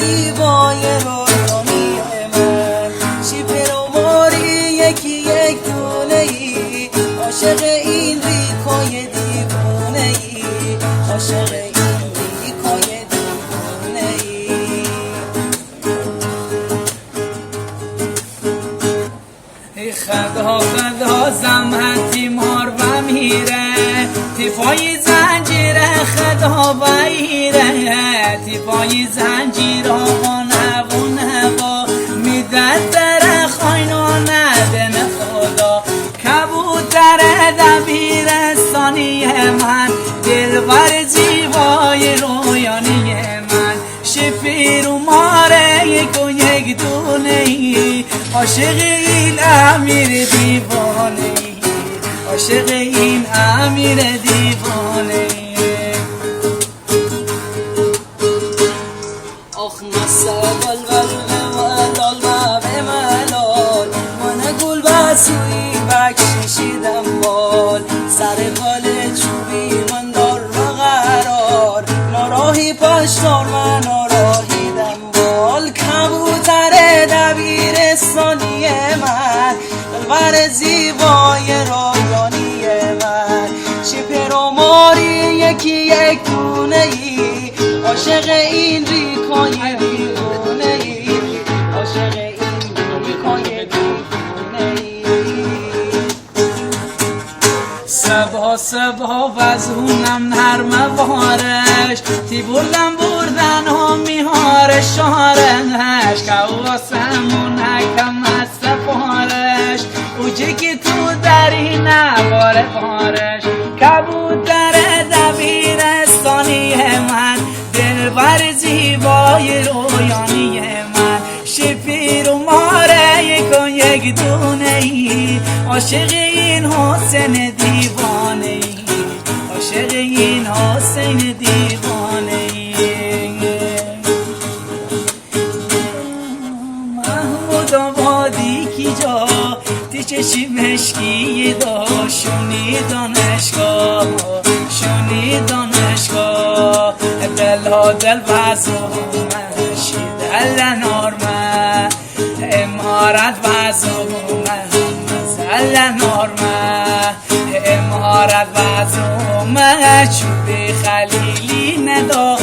زیبای رویانی من، شیپر و ماری یکی یک دونه ای، عاشق این ریکای دیوونه ای، عاشق این ریکای دیوونه ای. خدا زمهتی مار و میره، تیفای زنجیره خدا بایره، تیفای زنجیر آقا نبون هوا میدد در خاینانه دن خدا. کبوتر دبیرستانی من، دلبر زیبای رویانی من، شپیر و ماره یک و یک دونه ای، عاشق این امیر دیوانه ای، عاشق این امیر دیوانه ای. آخ مسابل ولال و به ملال، من گل بسوی بکشیدم بال، سر پال چوبی من دار و قرار، ناراهی پشتار من ناراهیدم بال. کبوتر دبیرستانی من، دلبر زیبای رویانی من، شپر و ماری یکی یک دونه ای، عاشق این ریکای دیوونه ای، عاشق این ریکای دیوونه ای. سبا وزونم نرم وارش، تی بردن و میهار شارش، که واسمون حکم از سفارش، اوجی که تو داری نباره بارش. کبوتر دبیرستانی من، دلبر زیبای رویانی من، شپیر و ماره یک و یک دونه ای، عاشق این حسین دیوانه ای، عاشق این حسین دیوانه ای. محمود آبادی کی جا تی چشی مشکی داشونی دانشگاه، شونی دانشگاه، دلها دل بازومشی دل نارمه، امارت بازومه زل نارمه، امارت بازومه چوبی خلیلی ندا